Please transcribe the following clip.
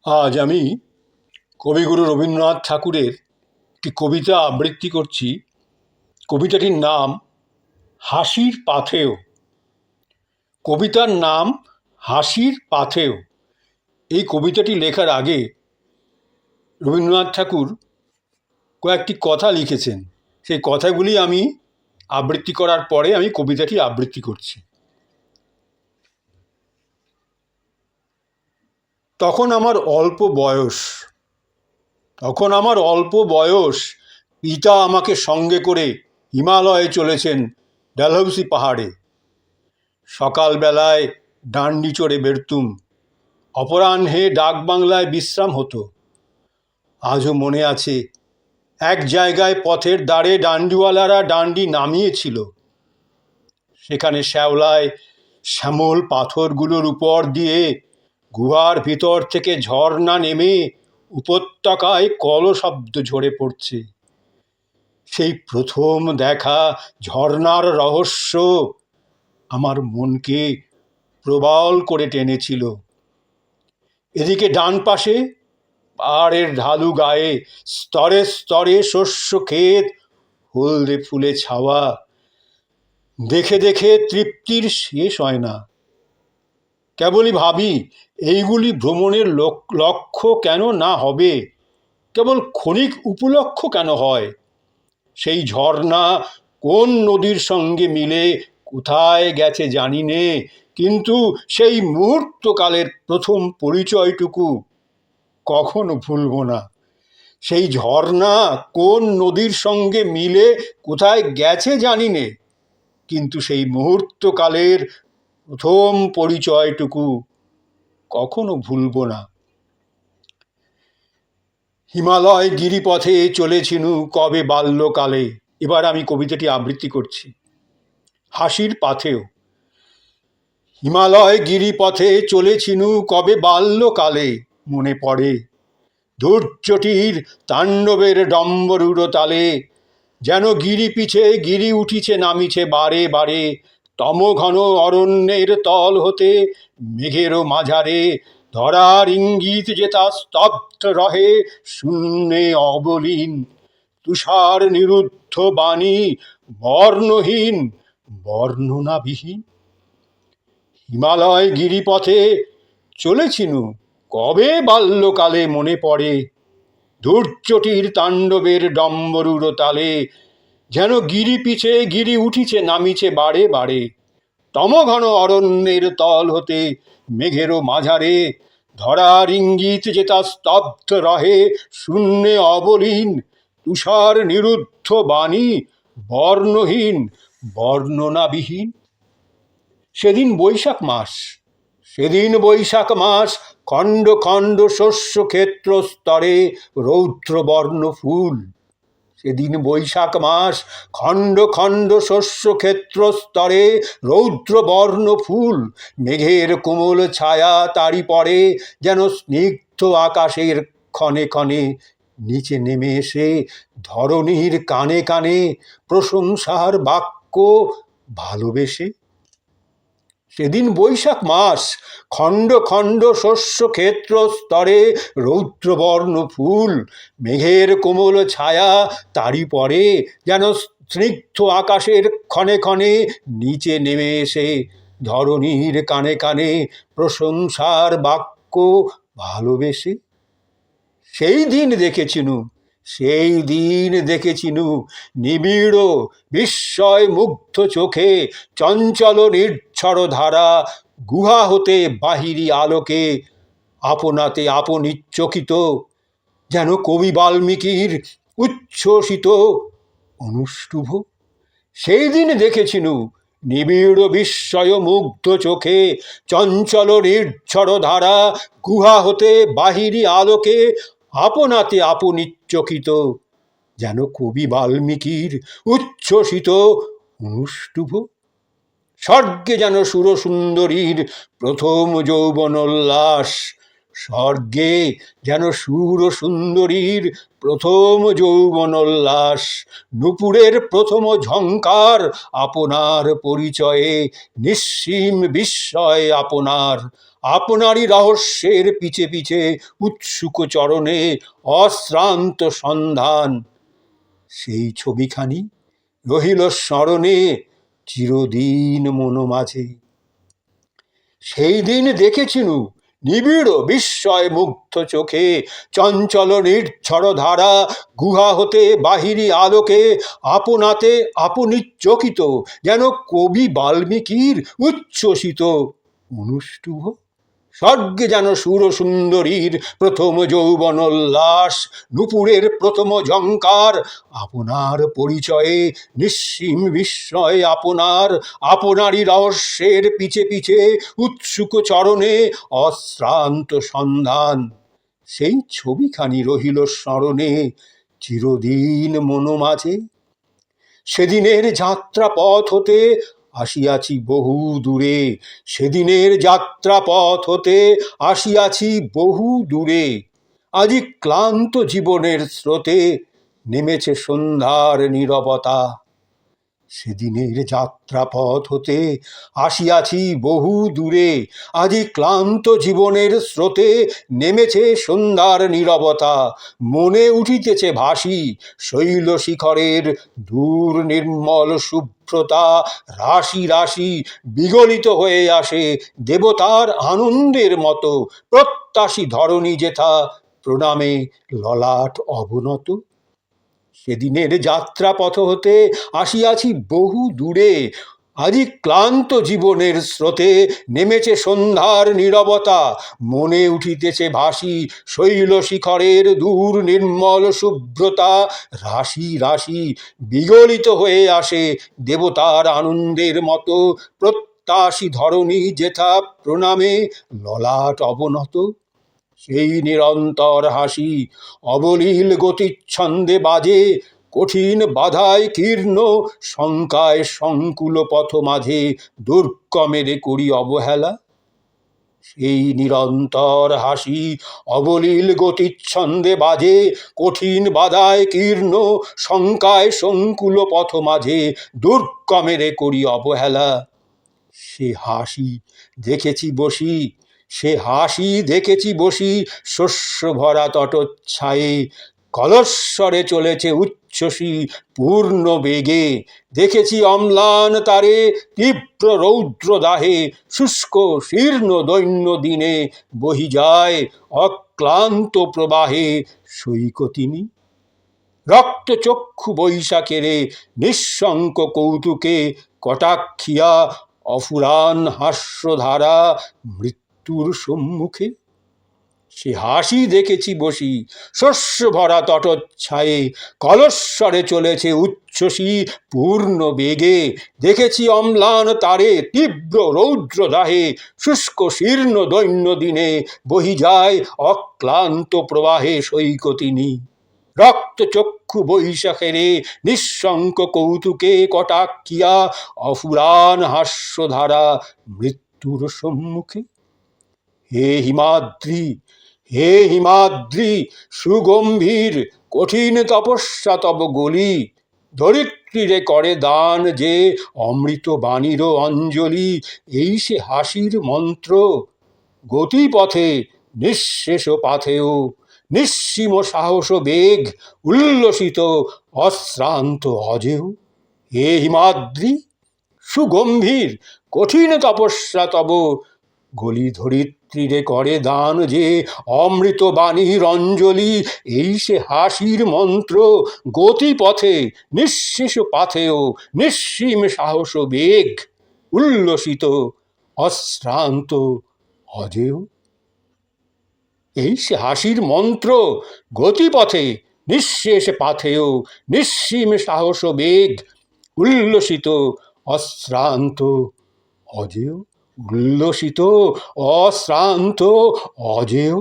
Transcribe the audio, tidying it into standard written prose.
আজ আমি কবিগুরু রবীন্দ্রনাথ ঠাকুরের একটি কবিতা আবৃত্তি করছি। কবিতাটির নাম হাসির পাথেয়। কবিতার নাম হাসির পাথেয়। এই কবিতাটি লেখার আগে রবীন্দ্রনাথ ঠাকুর কয়েকটি কথা লিখেছেন। সেই কথাগুলি আমি আবৃত্তি করার পরে আমি কবিতাটি আবৃত্তি করছি। তখন আমার অল্প বয়স পিতা আমাকে সঙ্গে করে হিমালয়ে চলেছেন ডালহৌসি পাহাড়ে। সকালবেলায় ডান্ডি চড়ে বেরতুম, অপরাহ্নে ডাকবাংলায় বিশ্রাম হতো। আজও মনে আছে, এক জায়গায় পথের ধারে ডান্ডিওয়ালারা ডান্ডি নামিয়েছিল। সেখানে শ্যাওলায় শ্যামল পাথরগুলোর উপর দিয়ে গুহার ভিতর থেকে ঝর্ণা নেমে উপত্যকায় কলশব্দ ঝরে পড়ছে। সেই প্রথম দেখা ঝর্ণার রহস্য আমার মনকে প্রবল করে টেনেছিল। এদিকে ডান পাশে পাহাড়ের ঢালু গায়ে স্তরে স্তরে শস্য ক্ষেত, হলদে ফুলে ছাওয়া। দেখে দেখে তৃপ্তির শেষ হয় না। কেবলই ভাবি, এইগুলি ভ্রমণের লক্ষ্য কেন না হবে, কেবল ক্ষণিক উপলক্ষ কেন হয়? সেই ঝর্ণা কোন নদীর সঙ্গে মিলে কোথায় গেছে জানি নে, কিন্তু সেই মুহূর্তকালের প্রথম পরিচয়টুকু কখনো ভুলব না। সেই ঝর্ণা কোন নদীর সঙ্গে মিলে কোথায় গেছে জানি নে, কিন্তু সেই মুহূর্তকালের প্রথম পরিচয়টুকু কখনো ভুলব না। হিমালয় গিরিপথে চলেছিনু কবে বাল্যকালে। এবার আমি কবিতাটি আবৃত্তি করছি। হাসির পাথেয়। হিমালয় গিরিপথে চলেছিনু কবে বাল্যকালে, মনে পড়ে ধৈর্যটির তাণ্ডবের ডম্বরুর তালে। যেন গিরি পিছে গিরি উঠিছে নামিছে বারে বারে, তমঘন অরণ্যের তল হতে মেঘেরও মাঝারে। ধরার ইঙ্গিত যে তা স্তব্ধ রহে শূন্যে অবলীন, তুষার নিরুদ্ধ বাণী বর্ণহীন বর্ণনাবিহীন। হিমালয় গিরিপথে চলেছিনু কবে বাল্যকালে, মনে পড়ে ধৈর্যটির তাণ্ডবের ডম্বরুর তালে। যেন গিরি পিছে গিরি উঠিছে নামিছে বারে বারে, তমঘন অরণ্যের তল হতে মেঘেরও মাঝারে। ধরার ইঙ্গিত যে তা স্তব্ধ রহে শূন্যে অবলীন, তুষার নিরুদ্ধ বাণী বর্ণহীন বর্ণনাবিহীন। সেদিন বৈশাখ মাস, খণ্ড খণ্ড শস্য ক্ষেত্র স্তরে রৌদ্রবর্ণ ফুল। সেদিন বৈশাখ মাস, খণ্ড খণ্ড শস্য ক্ষেত্র স্তরে রৌদ্রবর্ণ ফুল। মেঘের কোমল ছায়া তারি পড়ে যেন স্নিগ্ধ আকাশের ক্ষণে ক্ষণে। নিচে নেমে এসে ধরণীর কানে কানে প্রশংসার বাক্য ভালোবেসে। সেদিন বৈশাখ মাস, খণ্ড খণ্ড শস্য ক্ষেত্র স্তরে রৌদ্রবর্ণ ফুল। মেঘের কোমল ছায়া তারি পড়ে যেন স্নিগ্ধ আকাশের ক্ষণে ক্ষণে। নিচে নেমে এসে ধরণীর কানে কানে প্রশংসার বাক্য ভালোবেসে। সেই দিন দেখেছিনু নিবিড় বিস্ময় মুগ্ধ চোখে, চঞ্চল নির্ঝর ধারা গুহা হতে বাহিরি আলোকে আপনাতে আপনিচ্চকিত। যেন কবি বাল্মীকির উচ্ছ্বসিত অনুষ্টুভ। সেই দিন দেখেছিনু নিবিড় বিস্ময় মুগ্ধ চোখে, চঞ্চল নির্ঝর ধারা গুহা হতে বাহিরি আলোকে আপনাতে আপনিচ্চকিত। যেন কবি বাল্মীকির উচ্ছ্বসিত অনুষ্টুভ। স্বর্গে যেন সুরসুন্দরীর প্রথম যৌবনোল্লাস, স্বর্গে যেন সুরসুন্দরীর প্রথম যৌবনোল্লাস। নূপুরের প্রথম ঝঙ্কার আপনার পরিচয়ে, নিঃসীম বিস্ময় আপনার আপনারই রহস্যের পিছে পিছে উৎসুক চরণে অশ্রান্ত সন্ধান। সেই ছবিখানি রহিল স্মরণে চিরদিন মনোমাঝে। সেই দিন দেখেছিনু নিবিড় বিস্ময় মুগ্ধ চোখে, চঞ্চল নির্ঝর ধারা গুহা হতে বাহিরি আলোকে আপনাতে আপনি চকিত, যেন কবি বাল্মীকির উচ্ছ্বসিত অনুষ্টুভ। স্বর্গে যেন সুরসুন্দরীর প্রথম যৌবনোল্লাস, নূপুরের প্রথম ঝঙ্কার, আপনার পরিচয়ে নিঃসীম বিস্ময় আপনার, আপনারই রহস্যের পিছে পিছে উৎসুক চরণে অশ্রান্ত সন্ধান। সেই ছবিখানি রহিল স্মরণে চিরদিন মনোমাঝে। সেদিনের যাত্রা পথ হতে আসিয়াছি বহু দূরে, সেদিনের যাত্রা পথ হতে আসিয়াছি বহু দূরে, আজি ক্লান্ত জীবনের স্রোতে নেমেছে সন্ধ্যার নীরবতা। সেদিনের যাত্রা পথ হতে আসিয়াছি বহু দূরে, আজি ক্লান্ত জীবনের স্রোতে নেমেছে সন্ধ্যার নীরবতা। মনে উঠিতেছে ভাসি শৈল শিখরের দূর নির্মল শুভ্রতা, রাশি রাশি বিগলিত হয়ে আসে দেবতার আনন্দের মতো, প্রত্যাশী ধরণী যেথা প্রণামে ললাট অবনত। সেদিনের যাত্রা পথ হতে আসিয়াছি বহু দূরে, আজি ক্লান্ত জীবনের স্রোতে নেমেছে সন্ধ্যার নীরবতা। মনে উঠিতেছে ভাসি শৈল শিখরের দূর নির্মল শুভ্রতা, রাশি রাশি বিগলিত হয়ে আসে দেবতার আনন্দের মতো, প্রত্যাশী ধরণী যেথা প্রণামে ললাট অবনত। সেই নিরন্তর হাসি অবলীল গতিচ্ছন্দে বাজে, কঠিন বাধায় কীর্ণ শঙ্কায় সংকুল পথ মাঝে দুর্গমেরে করি অবহেলা। সেই নিরন্তর হাসি অবলীল গতিচ্ছন্দে বাজে, কঠিন বাধায় কীর্ণ শঙ্কায় সংকুল পথ মাঝে দুর্গমেরে করি অবহেলা। সে হাসি দেখেছি বসি, সে হাসি দেখেছি বসি শস্য ভরা তটোচ্ছায়ে, কলস্বরে চলেছে উচ্ছ্বসী পূর্ণ বেগে। দেখেছি অম্লান তারে তীব্র রৌদ্র দাহে, শুষ্ক শীর্ণ দৈন্য দিনে বহি যায় অক্লান্ত প্রবাহে সৈকতিনী। রক্তচক্ষু বৈশাখেরে নিঃশঙ্ক কৌতুকে কটাক্ষিয়া অফুরান হাস্যধারা মৃত্যুর সম্মুখে। সে হাসি দেখেছি বসি শস্য ভরা তটোচ্ছায়ে, কলস্বরে চলেছে উচ্ছ্বসী পূর্ণ বেগে। দেখেছি অম্লান তারে তীব্র রৌদ্র দাহে, শুষ্ক শীর্ণ দৈন্য দিনে বহি যায় অক্লান্ত প্রবাহে সৈকতিনী। রক্তচক্ষু বৈশাখেরে নিঃশঙ্ক কৌতুকে কটাক্ষিয়া অফুরান হাস্যধারা মৃত্যুর সম্মুখে। হে হিমাদ্রি, হে হিমাদ্রি, সুগম্ভীর কঠিন তপস্যা তব গলি, ধরিত্রীরে করে দান যে অমৃত বাণীর অঞ্জলি। এই সে হাসির মন্ত্র গতিপথে নিঃশেষ পাথেয়, নিঃসীম সাহস বেগ উল্লসিত অশ্রান্ত অজেয়। হে হিমাদ্রি, সুগম্ভীর কঠিন তপস্যা তব গলি, ধরিত্রীরে করে দান যে অমৃত বাণীর অঞ্জলি। এই সে হাসির মন্ত্র গতিপথে নিঃশেষ পাথেয়, নিঃসীম সাহস বেগ উল্লসিত অশ্রান্ত অজেয়। এই সে হাসির মন্ত্র গতিপথে নিঃশেষ পাথেয়, নিঃসীম সাহস বেগ উল্লসিত অশ্রান্ত অজেয়। উল্লসিত অশ্রান্ত অজেয়।